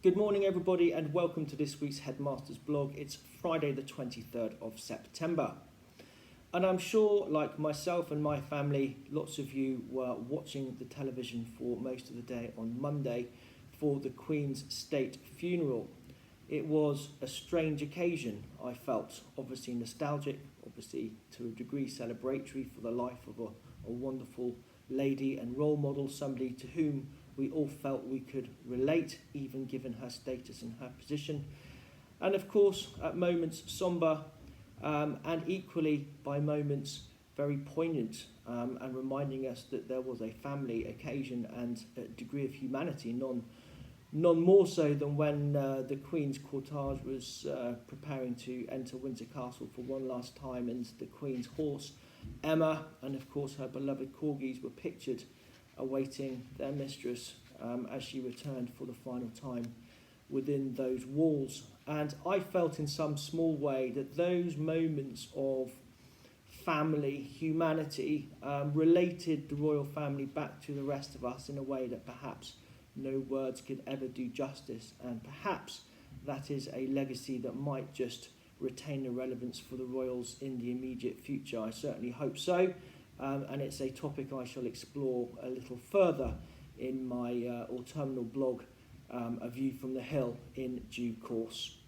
Good morning, everybody, and welcome to this week's Headmaster's blog. It's Friday, the 23rd of September. And I'm sure, like myself and my family, lots of you were watching the television for most of the day on Monday for the Queen's state funeral. It was a strange occasion, I felt. Obviously nostalgic, obviously to a degree celebratory for the life of a wonderful lady and role model, somebody to whom we all felt we could relate, even given her status and her position. And of course, at moments sombre, and equally by moments very poignant, and reminding us that there was a family occasion and a degree of humanity, none more so than when the Queen's cortege was preparing to enter Windsor Castle for one last time, and the Queen's horse, Emma, and of course her beloved corgis were pictured awaiting their mistress as she returned for the final time within those walls. And I felt in some small way that those moments of family, humanity, related the royal family back to the rest of us in a way that perhaps no words could ever do justice, and perhaps that is a legacy that might just retain the relevance for the royals in the immediate future. I certainly hope so. And it's a topic I shall explore a little further in my autumnal blog, A View from the Hill, in due course.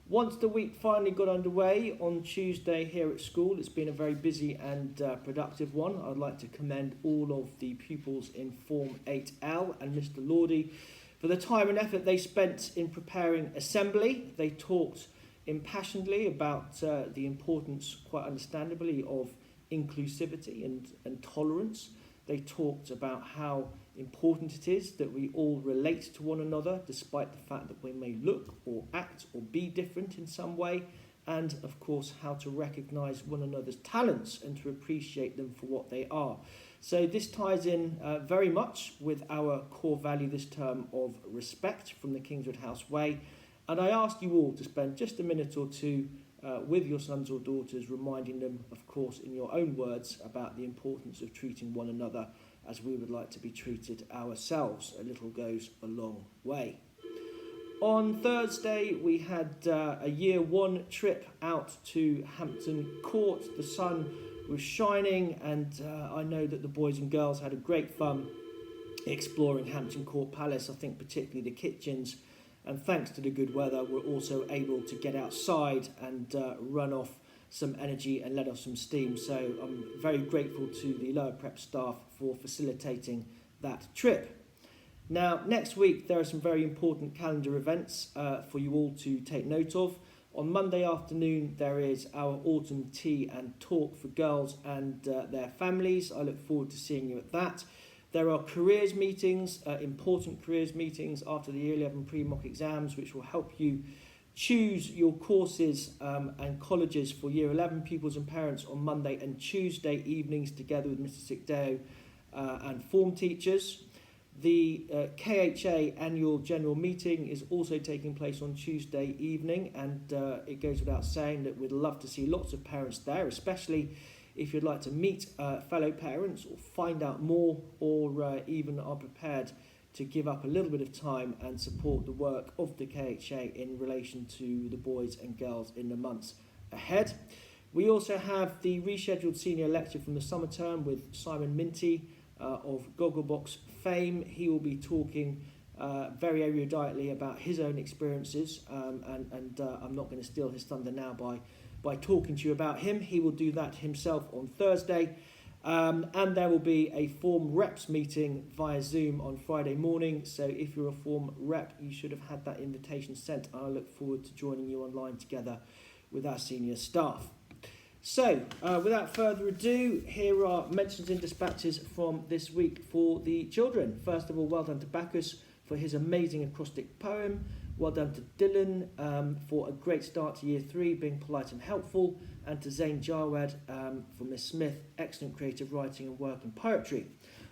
Once the week finally got underway on Tuesday here at school, it's been a very busy and productive one. I'd like to commend all of the pupils in Form 8L and Mr. Lordy for the time and effort they spent in preparing assembly. They talked impassionedly about the importance, quite understandably, of inclusivity and tolerance. They talked about how important it is that we all relate to one another, despite the fact that we may look or act or be different in some way, and of course how to recognise one another's talents and to appreciate them for what they are. So this ties in very much with our core value this term of respect from the Kingswood House Way, and I ask you all to spend just a minute or two with your sons or daughters, reminding them, of course, in your own words, about the importance of treating one another as we would like to be treated ourselves. A little goes a long way. On Thursday, we had a year one trip out to Hampton Court. The sun was shining, and I know that the boys and girls had a great fun exploring Hampton Court Palace. I think particularly the kitchens. And thanks to the good weather, we're also able to get outside and run off some energy and let off some steam. So I'm very grateful to the lower prep staff for facilitating that trip. Now, next week, there are some very important calendar events for you all to take note of. On Monday afternoon, there is our autumn tea and talk for girls and their families. I look forward to seeing you at that. There are careers meetings, important careers meetings after the Year 11 pre-mock exams, which will help you choose your courses and colleges for Year 11 pupils and parents on Monday and Tuesday evenings, together with Mr. Sigdeo and form teachers. The KHA annual general meeting is also taking place on Tuesday evening, and it goes without saying that we'd love to see lots of parents there, especially if you'd like to meet fellow parents or find out more, or even are prepared to give up a little bit of time and support the work of the KHA in relation to the boys and girls in the months ahead. We also have the rescheduled senior lecture from the summer term with Simon Minty of Gogglebox fame. He will be talking very eruditely about his own experiences, and I'm not going to steal his thunder now by talking to you about him. He will do that himself on Thursday. And there will be a form reps meeting via Zoom on Friday morning. So if you're a form rep, you should have had that invitation sent. I look forward to joining you online together with our senior staff. So without further ado, here are mentions and dispatches from this week for the children. First of all, well done to Bacchus for his amazing acrostic poem. Well done to Dylan for a great start to Year 3, being polite and helpful. And to Zain Jawed for Miss Smith, excellent creative writing and work in poetry.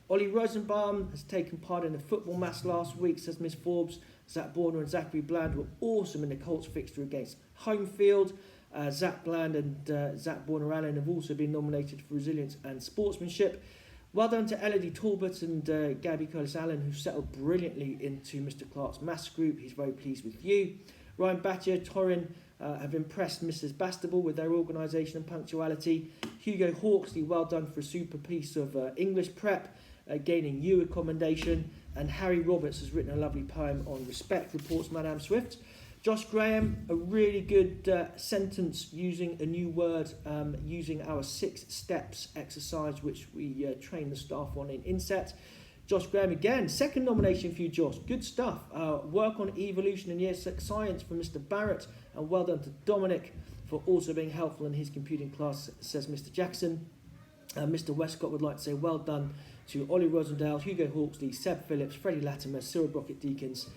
Ollie Rosenbaum has taken part in the football match last week, says Miss Forbes. Zach Borner and Zachary Bland were awesome in the Colts fixture against Homefield. Zach Bland and Zach Borner-Allen have also been nominated for resilience and sportsmanship. Well done to Elodie Talbot and Gabby Curtis-Allen, who settled brilliantly into Mr. Clark's maths group. He's very pleased with you. Ryan Battier, Torrin have impressed Mrs. Bastable with their organisation and punctuality. Hugo Hawksley, well done for a super piece of English prep, gaining you a commendation. And Harry Roberts has written a lovely poem on respect, reports Madame Swift. Josh Graham, a really good sentence using a new word, using our 6 steps exercise, which we train the staff on in Inset. Josh Graham again, second nomination for you, Josh. Good stuff. Work on evolution and year 6 science from Mr. Barrett, and well done to Dominic for also being helpful in his computing class, says Mr. Jackson. Mr. Westcott would like to say well done to Ollie Rosendale, Hugo Hawksley, Seb Phillips, Freddie Latimer, Cyril Brockett-Deakins,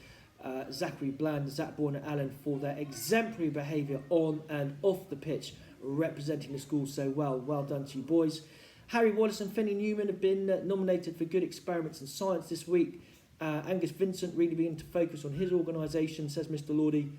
Zachary Bland, Zach Borner-Allen for their exemplary behaviour on and off the pitch, representing the school so well. Well done to you boys. Harry Wallace and Finney Newman have been nominated for good experiments in science this week. Angus Vincent really beginning to focus on his organisation, says Mr. Lordy.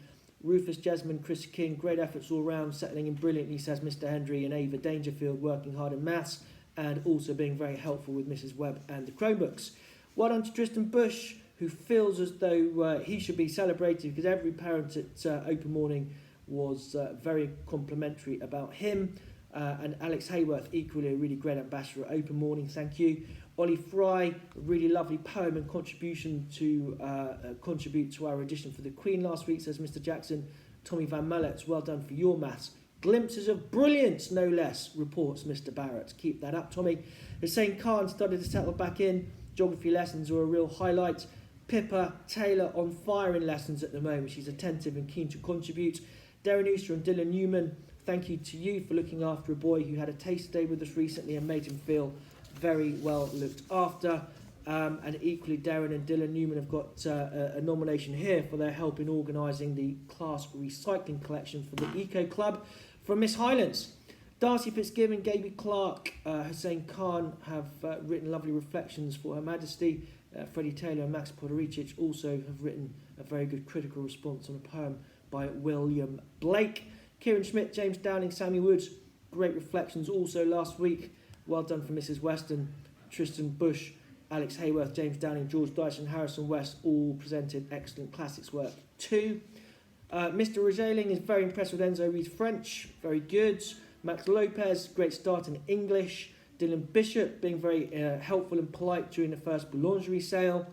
Rufus Jasmine, Chris King, great efforts all round, settling in brilliantly, says Mr. Hendry. And Ava Dangerfield working hard in maths and also being very helpful with Mrs. Webb and the Chromebooks. Well done to Tristan Bush, who feels as though he should be celebrated because every parent at Open Morning was very complimentary about him. And Alex Hayworth, equally a really great ambassador at Open Morning, thank you. Ollie Fry, a really lovely poem and contribution to contribute to our edition for the Queen last week, says Mr. Jackson. Tommy Van Mullets, well done for your maths. Glimpses of brilliance, no less, reports Mr. Barrett. Keep that up, Tommy. Hussein Khan started to settle back in. Geography lessons were a real highlight. Pippa Taylor on fire in lessons at the moment. She's attentive and keen to contribute. Darren Ooster and Dylan Newman, thank you to you for looking after a boy who had a taste day with us recently and made him feel very well looked after. And equally, Darren and Dylan Newman have got a nomination here for their help in organising the class recycling collection for the Eco Club from Miss Highlands. Darcy Fitzgibbon, Gaby Clark, Hussein Khan have written lovely reflections for Her Majesty. Freddie Taylor and Max Podoricic also have written a very good critical response on a poem by William Blake. Kieran Schmidt, James Downing, Sammy Woods, great reflections also last week. Well done for Mrs. Weston, Tristan Bush, Alex Hayworth, James Downing, George Dyson, Harrison West, all presented excellent classics work too. Mr. Rosaling is very impressed with Enzo Reed's French, very good. Max Lopez, great start in English. Dylan Bishop being very helpful and polite during the first boulangerie sale.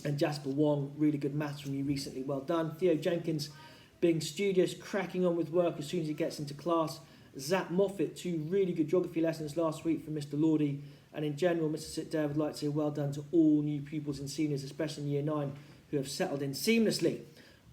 And Jasper Wong, really good maths from you recently, well done. Theo Jenkins being studious, cracking on with work as soon as he gets into class. Zach Moffat, 2 really good geography lessons last week from Mr. Lordy. And in general, Mr. Sitdale would like to say well done to all new pupils and seniors, especially in Year 9, who have settled in seamlessly.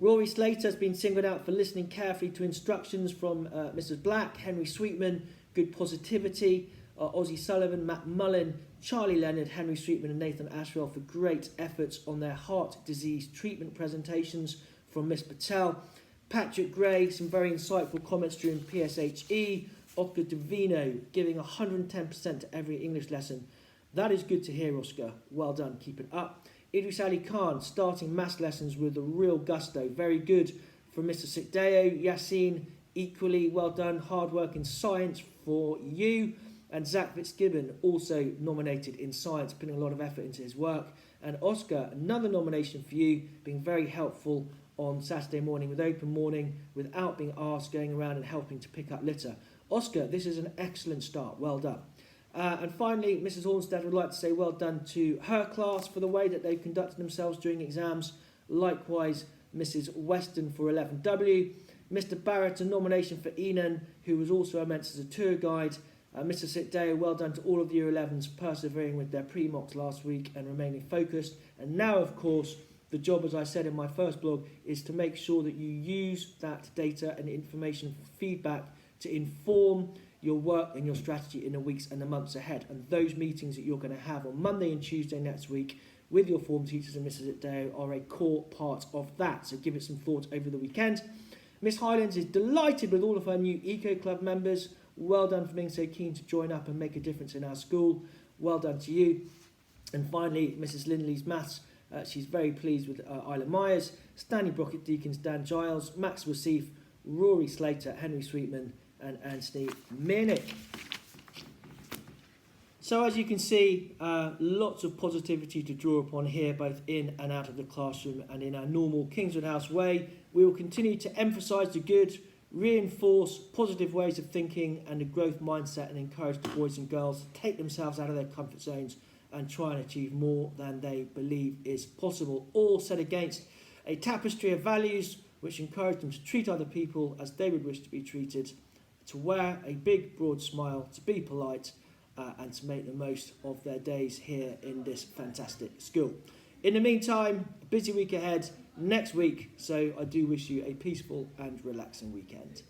Rory Slater has been singled out for listening carefully to instructions from Mrs. Black, Henry Sweetman, good positivity, Ozzie Sullivan, Matt Mullen, Charlie Leonard, Henry Sweetman and Nathan Ashwell for great efforts on their heart disease treatment presentations from Miss Patel. Patrick Gray, some very insightful comments during PSHE. Oscar Davino giving 110% to every English lesson. That is good to hear, Oscar. Well done, keep it up. Idris Ali Khan starting maths lessons with a real gusto. Very good from Mr. Sikdeo. Yassine, equally well done. Hard work in science for you. And Zach Fitzgibbon also nominated in science, putting a lot of effort into his work. And Oscar, another nomination for you, being very helpful on Saturday morning with Open Morning without being asked, going around and helping to pick up litter. Oscar, this is an excellent start. Well done. And finally, Mrs. Hornstead would like to say well done to her class for the way that they've conducted themselves during exams. Likewise, Mrs. Weston for 11W. Mr. Barrett, a nomination for Enan, who was also immense as a tour guide. Mr. Sitdale, well done to all of the Year 11s persevering with their pre-mocks last week and remaining focused. And now, of course, the job, as I said in my first blog, is to make sure that you use that data and information for feedback to inform your work and your strategy in the weeks and the months ahead. And those meetings that you're going to have on Monday and Tuesday next week with your form teachers and Mrs. Sitdale are a core part of that. So give it some thought over the weekend. Miss Highlands is delighted with all of her new Eco Club members. Well done for being so keen to join up and make a difference in our school. Well done to you. And finally, Mrs. Lindley's Maths. She's very pleased with Isla Myers, Stanley Brockett-Deakins, Dan Giles, Max Wasif, Rory Slater, Henry Sweetman and Anthony Minnick. So as you can see, lots of positivity to draw upon here, both in and out of the classroom and in our normal Kingswood House way. We will continue to emphasise the good, reinforce positive ways of thinking and a growth mindset, and encourage the boys and girls to take themselves out of their comfort zones and try and achieve more than they believe is possible, all set against a tapestry of values which encourage them to treat other people as they would wish to be treated, to wear a big broad smile, to be polite, and to make the most of their days here in this fantastic school. In the meantime, a busy week ahead next week, so I do wish you a peaceful and relaxing weekend.